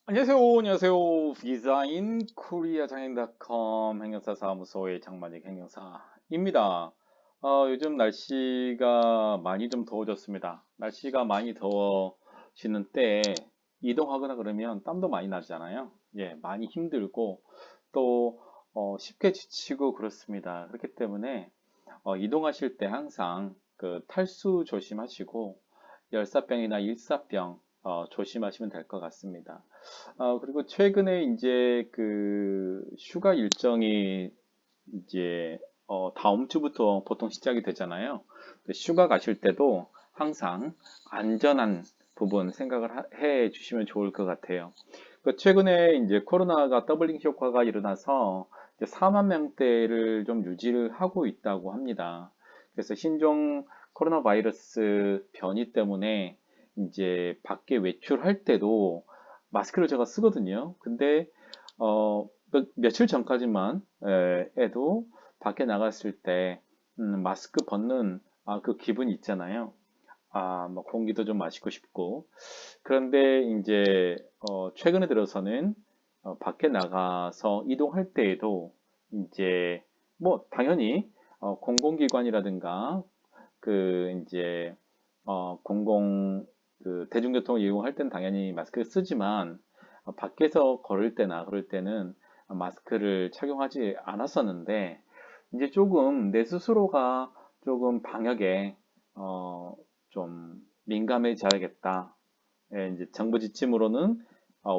안녕하세요. 디자인 코리아 장인닷컴 행정사 사무소의 장만익 행정사입니다. 요즘 날씨가 많이 좀 더워졌습니다. 날씨가 많이 더워지는 때에 이동하거나 그러면 땀도 많이 나잖아요. 예, 많이 힘들고 또 쉽게 지치고 그렇습니다. 그렇기 때문에 이동하실 때 항상 그 탈수 조심하시고 열사병이나 일사병 조심하시면 될 것 같습니다. 그리고 최근에 이제 그 휴가 일정이 이제 다음 주부터 보통 시작이 되잖아요. 휴가 가실 때도 항상 안전한 부분 생각을 해 주시면 좋을 것 같아요. 최근에 이제 코로나가 더블링 효과가 일어나서 이제 4만 명대를 좀 유지를 하고 있다고 합니다. 그래서 신종 코로나 바이러스 변이 때문에 이제 밖에 외출할 때도 마스크를 제가 쓰거든요. 근데 며칠 전까지만 해도 밖에 나갔을 때 마스크 벗는 그 기분이 있잖아요. 뭐 공기도 좀 마시고 싶고. 그런데 이제 최근에 들어서는 밖에 나가서 이동할 때에도 이제 뭐 당연히 공공기관이라든가 그 이제 공공 그 대중교통을 이용할 때는 당연히 마스크를 쓰지만 밖에서 걸을 때나 그럴 때는 마스크를 착용하지 않았었는데 이제 조금 내 스스로가 조금 방역에 좀 민감해져야겠다. 예, 이제 정부 지침으로는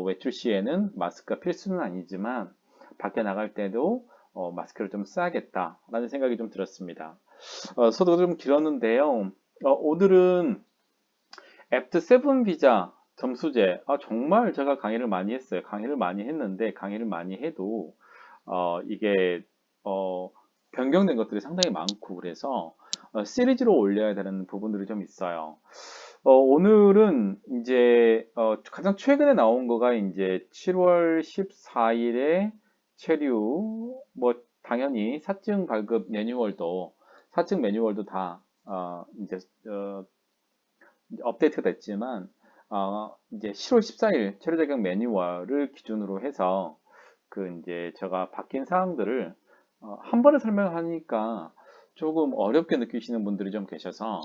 외출 시에는 마스크가 필수는 아니지만 밖에 나갈 때도 마스크를 좀 써야겠다라는 생각이 좀 들었습니다. 저도 좀 길었는데요. 오늘은 애프터 세븐 비자 점수제. 정말 제가 강의를 많이 했어요. 강의를 많이 했는데 강의를 많이 해도 이게 변경된 것들이 상당히 많고 그래서 시리즈로 올려야 되는 부분들이 좀 있어요. 오늘은 이제 가장 최근에 나온 거가 이제 7월 14일에 체류 뭐 당연히 사증 매뉴얼도 다 이제 업데이트가 됐지만 이제 10월 14일 체류 자격 매뉴얼을 기준으로 해서 그 이제 제가 바뀐 사항들을 한 번에 설명하니까 조금 어렵게 느끼시는 분들이 좀 계셔서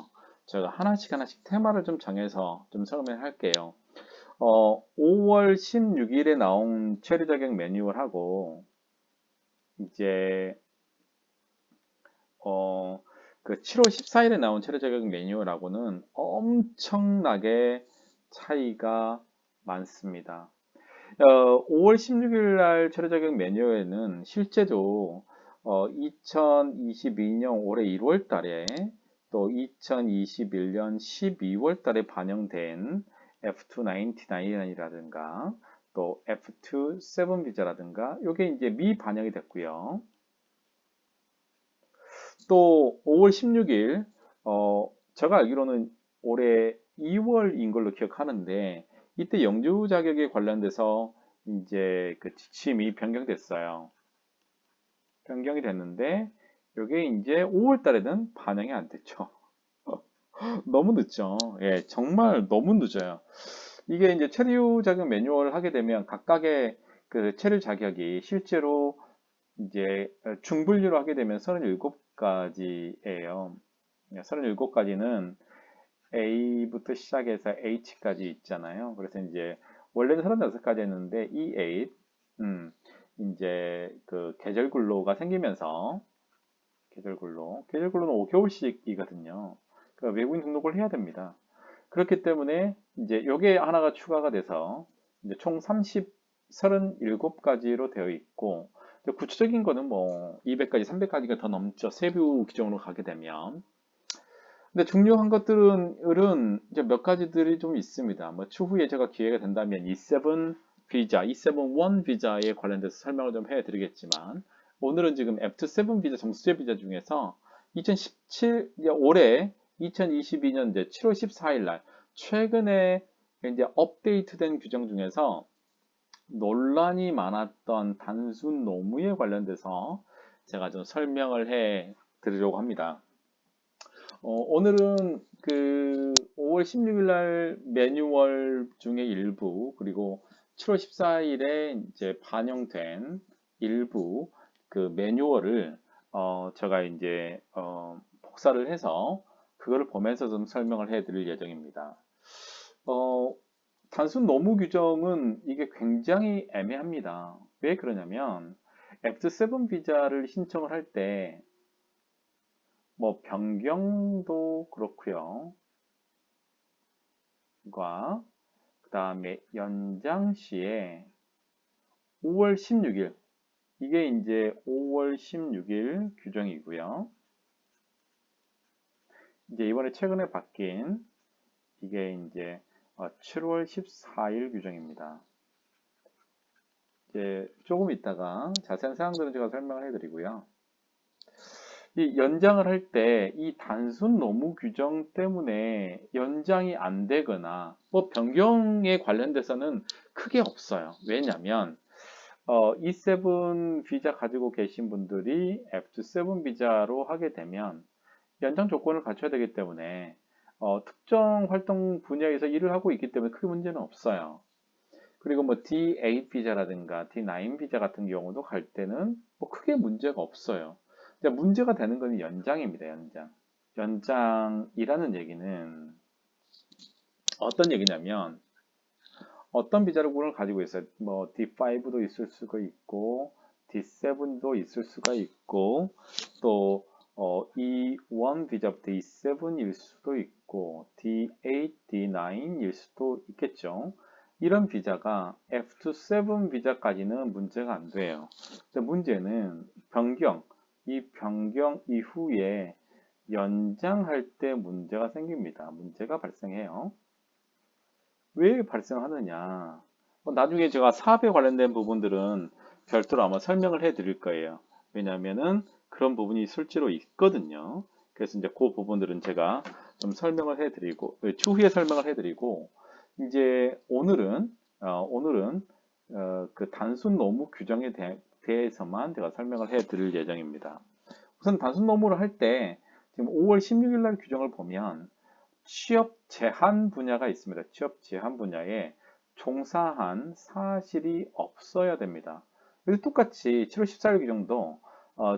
제가 하나씩 테마를 좀 정해서 좀 설명할게요. 5월 16일에 나온 체류 자격 매뉴얼하고 이제 그 7월 14일에 나온 체류 자격 매뉴얼하고는 엄청나게 차이가 많습니다. 5월 16일 날 체류 자격 매뉴얼에는 실제로 2022년 올해 1월 달에 또 2021년 12월 달에 반영된 F299이라든가 또 F2 7 비자라든가 이게 이제 미반영이 됐고요. 또 5월 16일 제가 알기로는 올해 2월인 걸로 기억하는데 이때 영주 자격에 관련돼서 이제 그 지침이 변경됐어요. 변경이 됐는데 이게 이제 5월 달에는 반영이 안 됐죠. 너무 늦죠. 예, 정말 너무 늦어요. 이게 이제 체류 자격 매뉴얼을 하게 되면 각각의 그 체류 자격이 실제로 이제 중분류로 하게 되면 37가지예요. 37가지는 A부터 시작해서 H까지 있잖아요. 그래서 이제 원래는 36가지였는데 E8 이제 그 계절 근로가 생기면서 계절 근로는 5개월씩이거든요. 그러니까 외국인 등록을 해야 됩니다. 그렇기 때문에 이제 요게 하나가 추가가 돼서 이제 총 37가지로 되어 있고 구체적인 거는 뭐 200가지, 300가지가 더 넘죠. 세부 규정으로 가게 되면. 근데 중요한 것들은 이제 몇 가지들이 좀 있습니다. 뭐 추후에 제가 기회가 된다면 E7 비자, E7-1 비자에 관련돼서 설명을 좀 해드리겠지만 오늘은 지금 F7 비자, 정수제 비자 중에서 2017 올해 2022년 이제 7월 14일 날 최근에 이제 업데이트된 규정 중에서 논란이 많았던 단순 노무에 관련돼서 제가 좀 설명을 해 드리려고 합니다. 오늘은 그 5월 16일 날 매뉴얼 중에 일부, 그리고 7월 14일에 이제 반영된 일부 그 매뉴얼을 제가 이제 복사를 해서 그거를 보면서 좀 설명을 해드릴 예정입니다. 어, 단순 노무 규정은 이게 굉장히 애매합니다. 왜 그러냐면 F7 비자를 신청을 할 때 뭐 변경도 그렇고요. 그 다음에 연장 시에 5월 16일 이게 이제 5월 16일 규정이고요. 이제 이번에 최근에 바뀐 이게 이제 7월 14일 규정입니다. 이제 조금 있다가 자세한 사항들은 제가 설명을 해드리고요. 이 연장을 할 때 이 단순 노무 규정 때문에 연장이 안 되거나 뭐 변경에 관련돼서는 크게 없어요. 왜냐하면 E7 비자 가지고 계신 분들이 F7 비자로 하게 되면 연장 조건을 갖춰야 되기 때문에 특정 활동 분야에서 일을 하고 있기 때문에 크게 문제는 없어요. 그리고 뭐 D8 비자라든가 D9 비자 같은 경우도 갈 때는 뭐 크게 문제가 없어요. 문제가 되는 건 연장입니다. 연장. 연장이라는 얘기는 어떤 얘기냐면 어떤 비자를 가지고 있어요. 뭐 D5도 있을 수가 있고 D7도 있을 수가 있고 또 E1 비자 D7일 수도 있고 D8, D9일 수도 있겠죠. 이런 비자가 F7 비자까지는 문제가 안 돼요. 문제는 이 변경 이후에 연장할 때 문제가 생깁니다. 문제가 발생해요. 왜 발생하느냐? 나중에 제가 사업에 관련된 부분들은 별도로 아마 설명을 해 드릴 거예요. 왜냐하면은 그런 부분이 실제로 있거든요. 그래서 이제 그 부분들은 제가 좀 설명을 해 드리고, 추후에 설명을 해 드리고, 이제 오늘은 그 단순 노무 규정에 대해서만 제가 설명을 해 드릴 예정입니다. 우선 단순 노무를 할 때 지금 5월 16일 날 규정을 보면 취업 제한 분야가 있습니다. 취업 제한 분야에 종사한 사실이 없어야 됩니다. 그래서 똑같이 7월 14일 규정도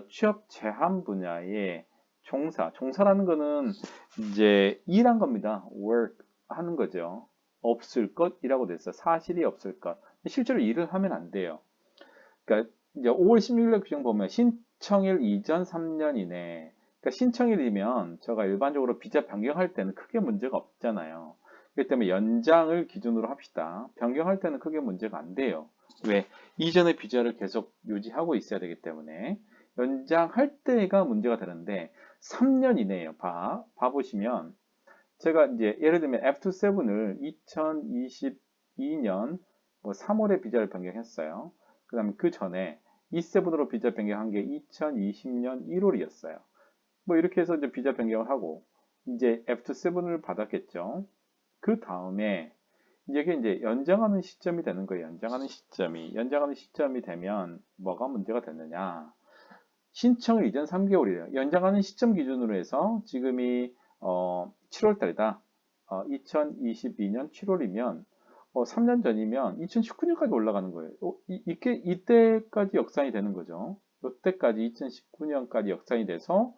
취업 제한 분야에 종사라는 거는 이제 일한 겁니다. work 하는 거죠. 없을 것이라고 돼 있어요. 사실이 없을 것. 실제로 일을 하면 안 돼요. 그러니까 이제 5월 16일 규정 보면 신청일 이전 3년 이내 그러니까 신청일이면 제가 일반적으로 비자 변경할 때는 크게 문제가 없잖아요. 그렇기 때문에 연장을 기준으로 합시다. 변경할 때는 크게 문제가 안 돼요. 왜? 이전의 비자를 계속 유지하고 있어야 되기 때문에 연장할 때가 문제가 되는데 3년 이내에요. 봐보시면 제가 이제 예를 들면 F7을 2022년 3월에 비자를 변경했어요. 그 다음에 그 전에 E7으로 비자 변경한 게 2020년 1월이었어요. 뭐 이렇게 해서 이제 비자 변경을 하고 이제 F7을 받았겠죠. 그 다음에 이게 이제 연장하는 시점이 되는 거예요. 연장하는 시점이 되면 뭐가 문제가 됐느냐? 신청을 이전 3개월이래요. 연장하는 시점 기준으로 해서 지금이 7월 달이다. 2022년 7월이면 3년 전이면 2019년까지 올라가는 거예요. 이때까지 역산이 되는 거죠. 이때까지 2019년까지 역산이 돼서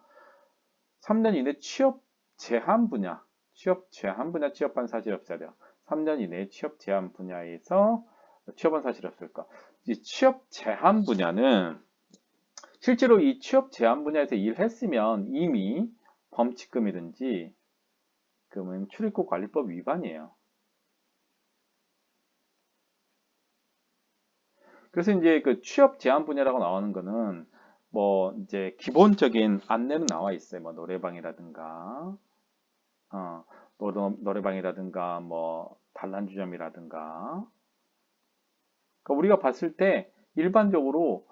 3년 이내 취업 제한 분야 취업한 사실 없어야 돼요. 3년 이내 취업 제한 분야에서 취업한 사실 없을까? 이 취업 제한 분야는 실제로 이 취업 제한 분야에서 일했으면 이미 범칙금이든지 그러면 출입국 관리법 위반이에요. 그래서 이제 그 취업 제한 분야라고 나오는 거는 뭐 이제 기본적인 안내는 나와 있어요. 뭐 노래방이라든가 노래방이라든가 뭐 단란주점이라든가 그러니까 우리가 봤을 때 일반적으로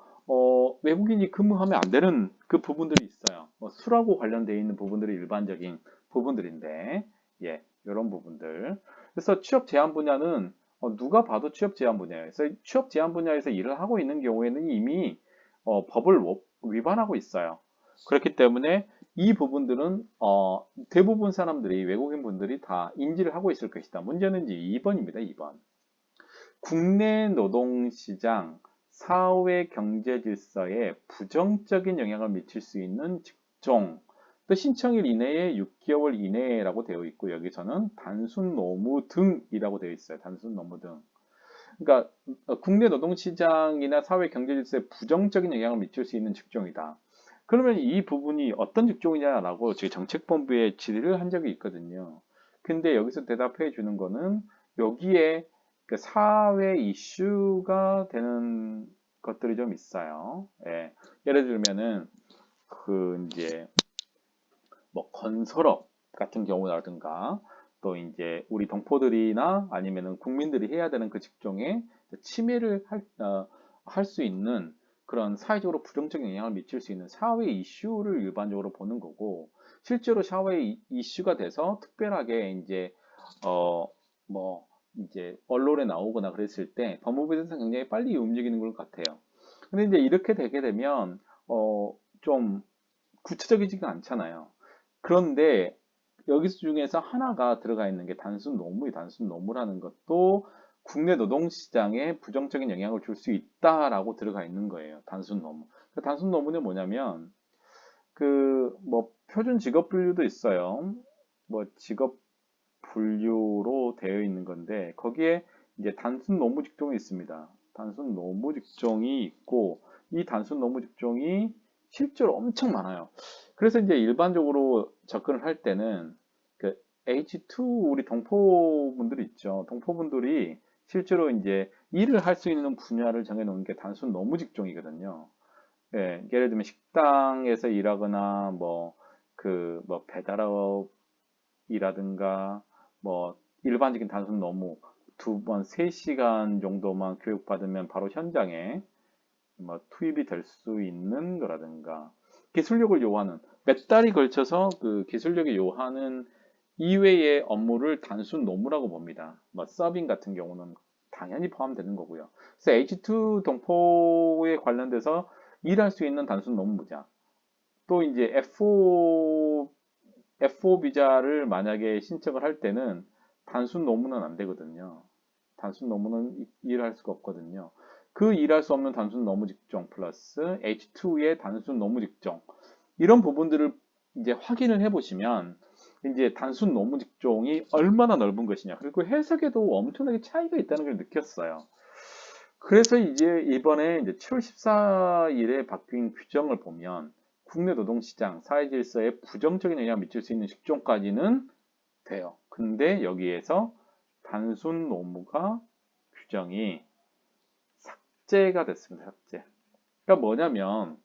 외국인이 근무하면 안 되는 그 부분들이 있어요. 술하고 관련되어 있는 부분들이 일반적인 부분들인데, 예, 이런 부분들. 그래서 취업 제한 분야는 누가 봐도 취업 제한 분야예요. 그래서 취업 제한 분야에서 일을 하고 있는 경우에는 이미 법을 위반하고 있어요. 그렇기 때문에 이 부분들은 대부분 사람들이 외국인 분들이 다 인지를 하고 있을 것이다. 문제는 이제 2번입니다. 2번. 국내 노동시장, 사회 경제 질서에 부정적인 영향을 미칠 수 있는 직종, 또 신청일 이내에 6개월 이내라고 되어 있고 여기서는 단순 노무 등이라고 되어 있어요. 단순 노무 등. 그러니까 국내 노동시장이나 사회 경제 질서에 부정적인 영향을 미칠 수 있는 직종이다. 그러면 이 부분이 어떤 직종이냐라고 저희 정책본부에 질의를 한 적이 있거든요. 근데 여기서 대답해 주는 거는 여기에 그 사회 이슈가 되는 것들이 좀 있어요. 예. 예를 들면은 그 이제 뭐 건설업 같은 경우라든가 또 이제 우리 동포들이나 아니면은 국민들이 해야 되는 그 직종에 침해를 할 수 있는 그런 사회적으로 부정적인 영향을 미칠 수 있는 사회 이슈를 일반적으로 보는 거고 실제로 사회 이슈가 돼서 특별하게 이제 뭐 이제 언론에 나오거나 그랬을 때 법무부에서 굉장히 빨리 움직이는 것 같아요. 근데 이제 이렇게 되게 되면 좀 구체적이지가 않잖아요. 그런데 여기서 중에서 하나가 들어가 있는 게 단순 노무의 단순 노무라는 것도 국내 노동시장에 부정적인 영향을 줄 수 있다라고 들어가 있는 거예요. 단순 노무. 그 단순 노무는 뭐냐면 그 뭐 표준 직업 분류도 있어요. 뭐 직업 분류로 되어 있는 건데 거기에 이제 단순 노무 직종이 있습니다. 단순 노무 직종이 있고 이 단순 노무 직종이 실제로 엄청 많아요. 그래서 이제 일반적으로 접근을 할 때는 그 H2 우리 동포분들이 있죠. 동포분들이 실제로 이제 일을 할 수 있는 분야를 정해놓은 게 단순 노무 직종이거든요. 예, 예를 들면 식당에서 일하거나 뭐 배달업이라든가 뭐 일반적인 단순 노무 2번, 3시간 정도만 교육받으면 바로 현장에 뭐 투입이 될 수 있는 거라든가 기술력을 요하는 몇 달이 걸쳐서 그 기술력이 요하는 이외의 업무를 단순 노무라고 봅니다. 뭐 서빙 같은 경우는 당연히 포함되는 거고요. 그래서 H2 동포에 관련돼서 일할 수 있는 단순 노무자. 또 이제 F4 비자를 만약에 신청을 할 때는 단순 노무는 안 되거든요. 단순 노무는 일할 수가 없거든요. 그 일할 수 없는 단순 노무 직종 플러스 H2의 단순 노무 직종 이런 부분들을 이제 확인을 해보시면 이제 단순 노무 직종이 얼마나 넓은 것이냐 그리고 해석에도 엄청나게 차이가 있다는 걸 느꼈어요. 그래서 이제 이번에 이제 7월 14일에 바뀐 규정을 보면 국내 노동시장 사회 질서에 부정적인 영향을 미칠 수 있는 직종까지는 돼요. 근데 여기에서 단순 노무가 규정이 삭제가 됐습니다. 삭제. 그러니까 뭐냐면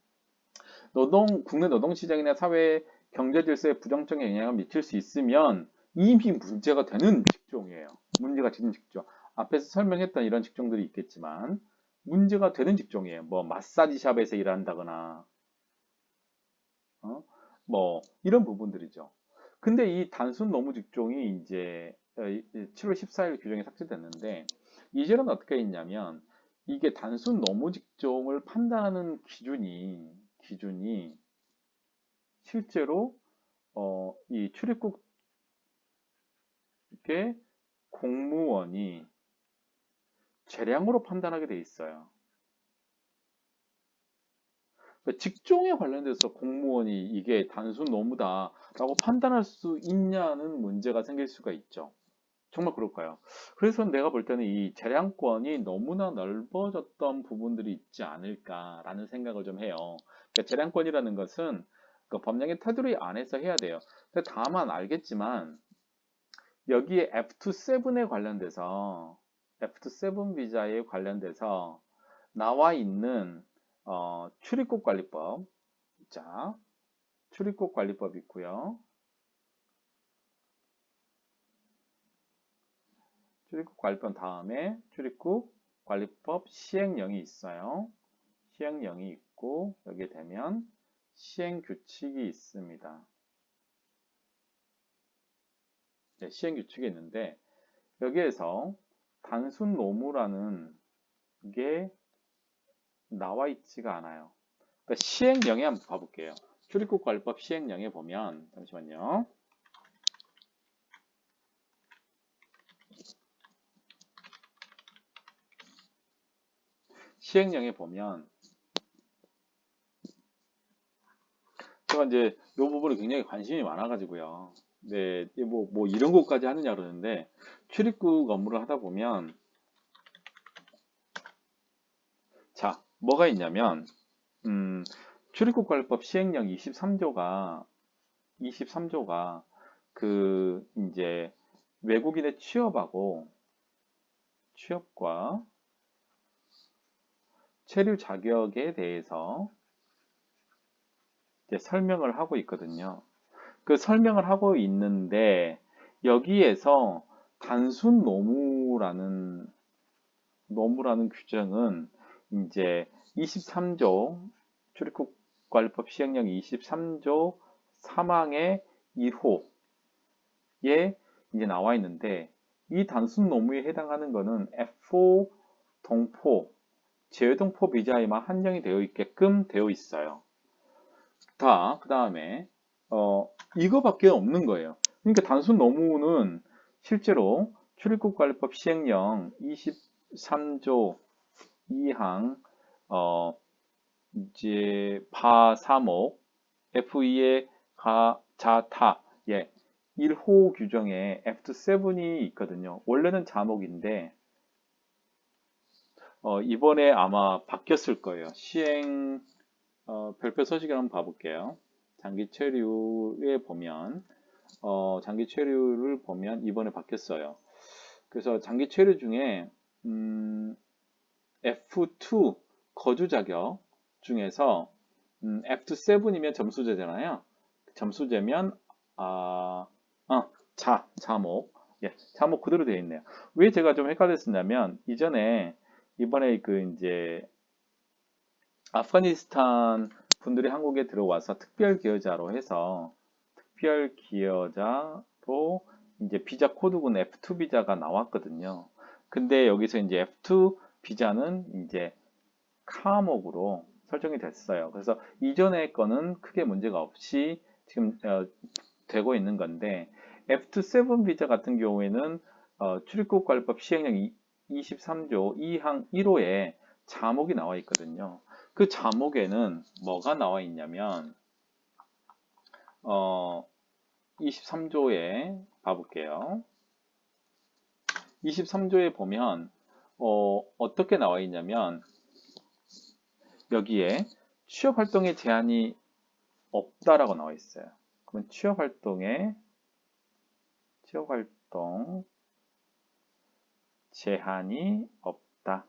국내 노동시장이나 사회 경제 질서에 부정적인 영향을 미칠 수 있으면 이미 문제가 되는 직종이에요. 문제가 되는 직종. 앞에서 설명했던 이런 직종들이 있겠지만 문제가 되는 직종이에요. 뭐 마사지샵에서 일한다거나 뭐 이런 부분들이죠. 근데 이 단순 노무 직종이 이제 7월 14일 규정이 삭제됐는데 이제는 어떻게 있냐면 이게 단순 노무 직종을 판단하는 기준이 실제로 이 출입국의 공무원이 재량으로 판단하게 돼 있어요. 그러니까 직종에 관련돼서 공무원이 이게 단순 노무다라고 판단할 수 있냐는 문제가 생길 수가 있죠. 정말 그럴까요? 그래서 내가 볼 때는 이 재량권이 너무나 넓어졌던 부분들이 있지 않을까라는 생각을 좀 해요. 그러니까 재량권이라는 것은 그 법령의 테두리 안에서 해야 돼요. 근데 다만 알겠지만 여기에 F27에 관련돼서 F7 비자에 관련돼서 나와 있는 출입국 관리법 자 출입국 관리법 있고요. 출입국 관리법 다음에 출입국 관리법 시행령이 있어요. 시행령이 있고 여기에 되면 시행규칙이 있습니다. 네, 시행규칙이 있는데 여기에서 단순 노무라는 게 나와 있지가 않아요. 그러니까 시행령에 한번 봐볼게요. 출입국관리법 시행령에 보면 잠시만요. 시행령에 보면 제가 이제 이 부분에 굉장히 관심이 많아가지고요. 네, 뭐 이런 것까지 하느냐 그러는데 출입국 업무를 하다 보면 자, 뭐가 있냐면 출입국관리법 시행령 23조가 그 이제 외국인의 취업과 체류 자격에 대해서 이제 설명을 하고 있거든요. 그 설명을 하고 있는데 여기에서 단순 노무라는 규정은 이제 23조 출입국관리법 시행령 23조 3항의 1호에 이제 나와 있는데 이 단순 노무에 해당하는 것은 F4 동포, 제외동포 비자에만 한정이 되어 있게끔 되어 있어요. 그 다음에 이거밖에 없는 거예요. 그러니까 단순 노무는 실제로 출입국관리법 시행령 23조 2항 이제 바 3호 F2의 자타 1호 규정에 F7이 있거든요. 원래는 자목인데 이번에 아마 바뀌었을 거예요. 시행 별표 서식을 한번 봐볼게요. 장기 체류에 보면 장기 체류를 보면 이번에 바뀌었어요. 그래서 장기 체류 중에 F2 거주 자격 중에서 F7이면 점수제잖아요. 점수제면 자목 자목 그대로 되어 있네요. 왜 제가 좀 헷갈렸었냐면 이번에 그 이제 아프가니스탄 분들이 한국에 들어와서 특별 기여자로 이제 비자 코드군 F2 비자가 나왔거든요. 근데 여기서 이제 F2 비자는 이제 카목으로 설정이 됐어요. 그래서 이전의 거는 크게 문제가 없이 지금 되고 있는 건데 F7 비자 같은 경우에는 출입국관리법 시행령 23조 2항 1호에 자목이 나와 있거든요. 그 자목에는 뭐가 나와 있냐면 23조에 봐볼게요. 23조에 보면 어떻게 나와 있냐면 여기에 취업활동에 제한이 없다라고 나와 있어요. 그러면 취업활동 제한이 없다.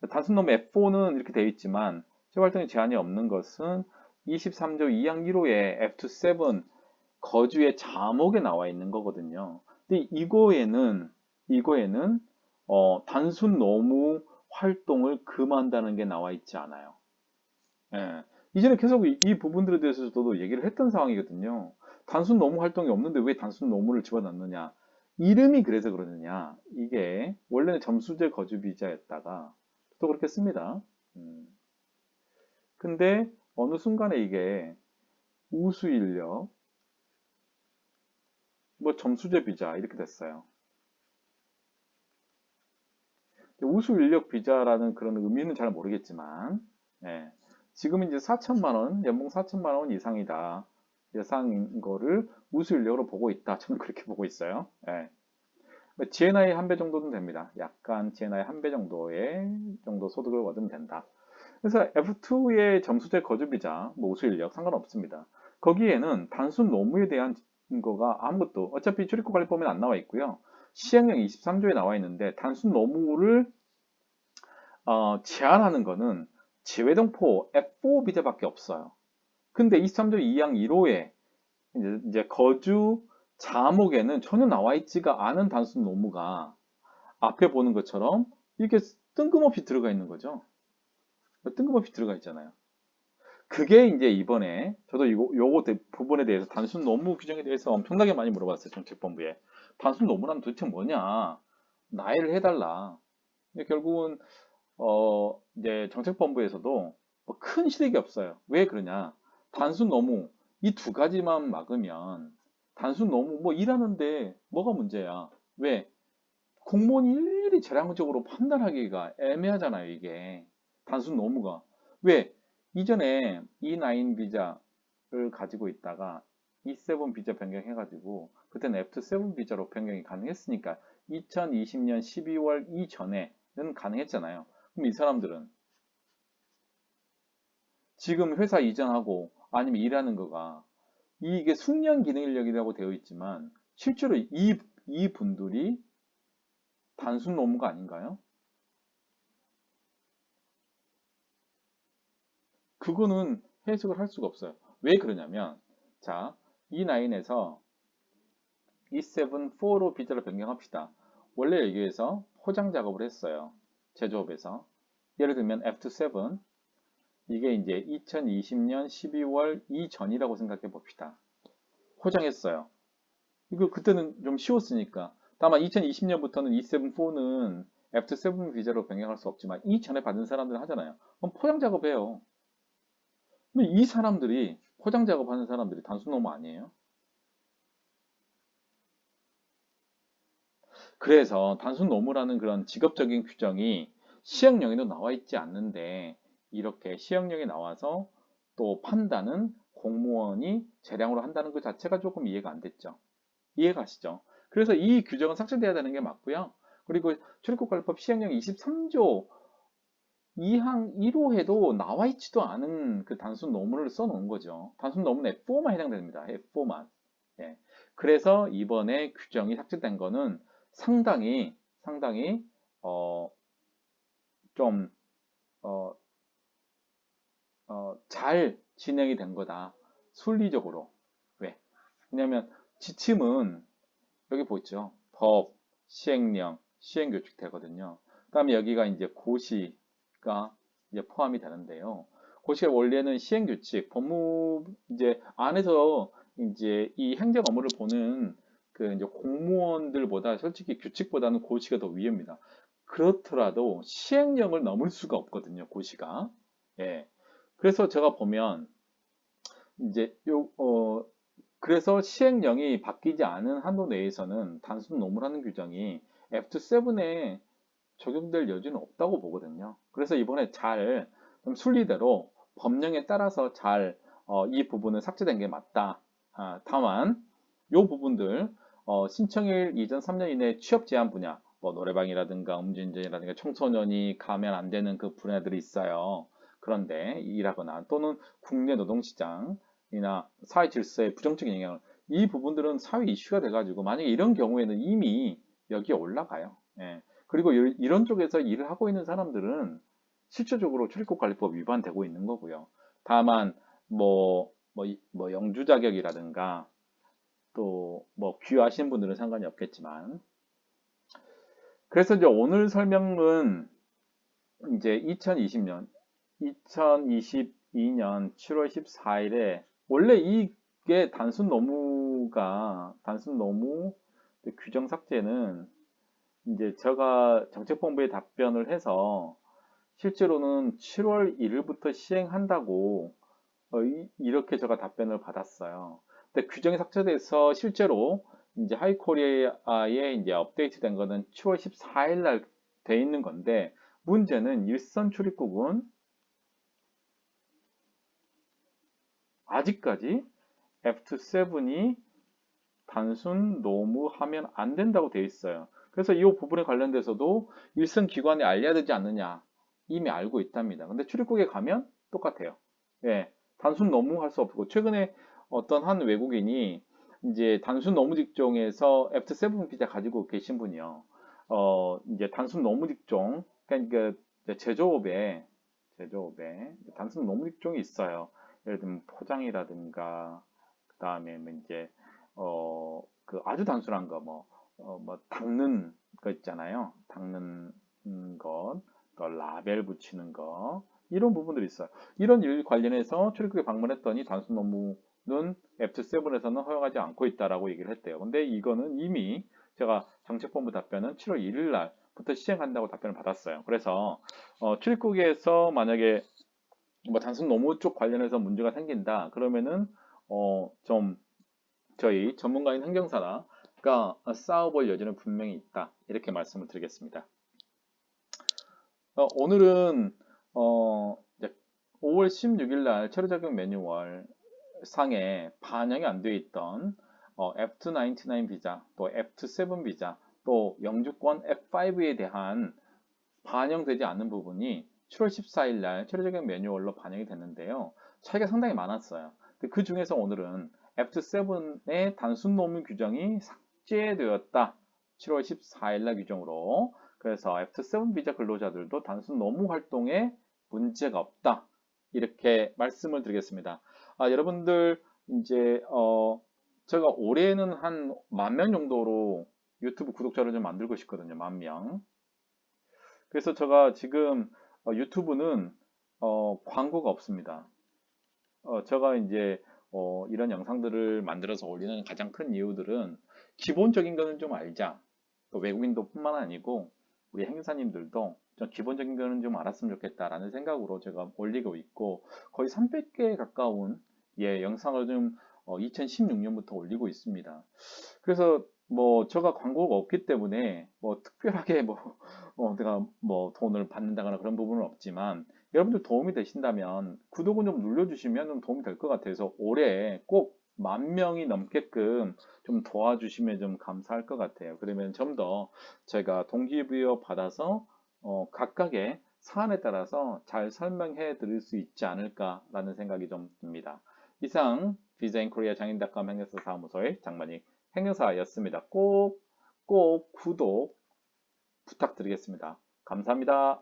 단순놈 F4는 이렇게 되어 있지만 취업활동에 제한이 없는 것은 23조 2항 1호의 F7 거주의 자목에 나와 있는 거거든요. 근데 이거에는 단순 노무 활동을 금한다는 게 나와 있지 않아요. 예. 이전에 계속 이 부분들에 대해서 저도 얘기를 했던 상황이거든요. 단순 노무 활동이 없는데 왜 단순 노무를 집어넣느냐? 이름이 그래서 그러느냐? 이게 원래는 점수제 거주 비자였다가 또 그렇게 씁니다. 근데 어느 순간에 이게 우수 인력, 뭐 점수제 비자 이렇게 됐어요. 우수 인력 비자라는 그런 의미는 잘 모르겠지만, 예. 지금 이제 4천만 원, 연봉 4천만 원 이상이다. 예상인 거를 우수 인력으로 보고 있다. 저는 그렇게 보고 있어요. 예. GNI 한 배 정도는 됩니다. 약간 GNI 한 배 정도 소득을 얻으면 된다. 그래서 F2의 점수제 거주비자, 뭐 우수 인력 상관없습니다. 거기에는 단순 노무에 대한 거가 아무것도 어차피 출입국관리법에는 안 나와 있고요. 시행령 23조에 나와 있는데 단순 노무를 제한하는 거는 제외동포 F4 비자밖에 없어요. 근데 23조 2항 1호에 이제 거주 자목에는 전혀 나와 있지가 않은 단순 노무가 앞에 보는 것처럼 이렇게 뜬금없이 들어가 있는 거죠. 뜬금없이 들어가 있잖아요. 그게 이제 이번에 저도 요거 부분에 대해서 단순 노무 규정에 대해서 엄청나게 많이 물어봤어요. 정책본부에. 단순 노무란 도대체 뭐냐? 나열을 해달라. 결국은 이제 정책본부에서도 뭐 큰 실익이 없어요. 왜 그러냐? 단순 노무 이 두 가지만 막으면 단순 노무 뭐 일하는데 뭐가 문제야? 왜? 공무원이 일일이 재량적으로 판단하기가 애매하잖아요, 이게. 단순 노무가. 왜? 이전에 E9 비자를 가지고 있다가 E7 비자 변경해가지고 그때는 F7 비자로 변경이 가능했으니까 2020년 12월 이전에는 가능했잖아요. 그럼 이 사람들은 지금 회사 이전하고 아니면 일하는 거가 이게 숙련 기능 인력이라고 되어 있지만 실제로 이 분들이 단순 노무가 아닌가요? 그거는 해석을 할 수가 없어요. 왜 그러냐면 자, E9에서 E7-4로 비자를 변경합시다. 원래 여기에서 포장 작업을 했어요. 제조업에서. 예를 들면 F7 이게 이제 2020년 12월 이전이라고 생각해 봅시다. 포장했어요. 이거 그때는 좀 쉬웠으니까. 다만 2020년부터는 E7-4는 F7 비자로 변경할 수 없지만 이전에 받은 사람들은 하잖아요. 그럼 포장 작업해요. 근데 이 사람들이 포장 작업하는 사람들이 단순 노무 아니에요? 그래서 단순 노무라는 그런 직업적인 규정이 시행령에도 나와 있지 않는데 이렇게 시행령에 나와서 또 판단은 공무원이 재량으로 한다는 것 자체가 조금 이해가 안 됐죠. 이해가시죠? 그래서 이 규정은 삭제돼야 되는 게 맞고요. 그리고 출입국관리법 시행령 23조 2항 1호에도 나와 있지도 않은 그 단순 노무를 써놓은 거죠. 단순 노무는 F4만 해당됩니다. F4만. 예. 그래서 이번에 규정이 삭제된 거는 상당히 어, 좀 어, 잘 진행이 된 거다. 순리적으로. 왜? 왜냐하면 지침은 여기 보죠. 법, 시행령, 시행규칙 되거든요. 그다음에 여기가 이제 고시가 이제 포함이 되는데요. 고시가 원래는 시행규칙, 법무 이제 안에서 이제 이 행정 업무를 보는 그 이제 공무원들보다 솔직히 규칙보다는 고시가 더 위입니다. 그렇더라도 시행령을 넘을 수가 없거든요. 고시가. 예. 그래서 제가 보면 이제 그래서 시행령이 바뀌지 않은 한도 내에서는 단순 노무라는 규정이 F7에 적용될 여지는 없다고 보거든요. 그래서 이번에 잘 순리대로 법령에 따라서 잘 이 부분은 삭제된 게 맞다. 다만 이 부분들 신청일 이전 3년 이내 취업 제한 분야 뭐 노래방이라든가 음주운전이라든가 청소년이 가면 안 되는 그 분야들이 있어요. 그런데 일하거나 또는 국내 노동시장이나 사회 질서에 부정적인 영향을 이 부분들은 사회 이슈가 돼가지고 만약에 이런 경우에는 이미 여기에 올라가요. 예. 그리고 이런 쪽에서 일을 하고 있는 사람들은 실질적으로 출입국관리법 위반되고 있는 거고요. 다만 뭐 영주 자격이라든가 또 뭐 귀화하신 분들은 상관이 없겠지만 그래서 이제 오늘 설명은 이제 2022년 7월 14일에 원래 이게 단순 노무 규정 삭제는 이제 제가 정책본부에 답변을 해서 실제로는 7월 1일부터 시행한다고 이렇게 제가 답변을 받았어요. 근데 규정이 삭제돼서 실제로 이제 하이코리아에 이제 업데이트된 거는 7월 14일 날 돼 있는 건데 문제는 일선 출입국은 아직까지 F7이 단순 노무하면 안 된다고 되어 있어요. 그래서 이 부분에 관련돼서도 일선 기관에 알려야 되지 않느냐 이미 알고 있답니다. 근데 출입국에 가면 똑같아요. 예, 단순 노무할 수 없고 최근에 어떤 한 외국인이 이제 단순 노무 직종에서 F7 비자 가지고 계신 분이요. 이제 단순 노무 직종 그러니까 제조업에 단순 노무 직종이 있어요. 예를 들면 포장이라든가 그다음에 뭐 이제 그 아주 단순한 거 뭐 닦는 거 있잖아요. 닦는 것, 또 라벨 붙이는 거 이런 부분들이 있어요. 이런 일 관련해서 출입국에 방문했더니 단순 업무는 F7에서는 허용하지 않고 있다라고 얘기를 했대요. 근데 이거는 이미 제가 정책본부 답변은 7월 1일 날부터 시행한다고 답변을 받았어요. 그래서 출입국에서 만약에 뭐 단순 노무 쪽 관련해서 문제가 생긴다 그러면은 좀 저희 전문가인 행정사가 싸워볼 여지는 분명히 있다 이렇게 말씀을 드리겠습니다. 오늘은 이제 5월 16일 날 체류 적용 매뉴얼 상에 반영이 안 되어 있던 F299 비자, 또 F7 비자, 또 영주권 F5에 대한 반영되지 않는 부분이 7월 14일 날 체류 적용 매뉴얼로 반영이 됐는데요. 차이가 상당히 많았어요. 그 중에서 오늘은 F7의 단순 노무 규정이 삭제되었다. 7월 14일 날 규정으로. 그래서 F7 비자 근로자들도 단순 노무 활동에 문제가 없다. 이렇게 말씀을 드리겠습니다. 여러분들 이제 제가 올해는 한 10,000명 정도로 유튜브 구독자를 좀 만들고 싶거든요. 10,000명. 그래서 제가 지금 유튜브는 광고가 없습니다. 제가 이제 이런 영상들을 만들어서 올리는 가장 큰 이유들은 기본적인 거는 좀 알자. 또 외국인도 뿐만 아니고 우리 행사님들도 좀 기본적인 거는 좀 알았으면 좋겠다라는 생각으로 제가 올리고 있고 거의 300개에 가까운 영상을 좀 2016년부터 올리고 있습니다. 그래서 뭐 제가 광고가 없기 때문에 뭐 특별하게 뭐 내가 뭐 돈을 받는다거나 그런 부분은 없지만 여러분들 도움이 되신다면 구독은 좀 눌러주시면 좀 도움이 될 것 같아서 올해 꼭 10,000명이 넘게끔 좀 도와주시면 좀 감사할 것 같아요. 그러면 좀 더 제가 동기부여 받아서 각각의 사안에 따라서 잘 설명해 드릴 수 있지 않을까라는 생각이 좀 듭니다. 이상 비자인코리아 장인닷컴 행정사 사무소의 장만익 행정사였습니다. 꼭 구독 부탁드리겠습니다. 감사합니다.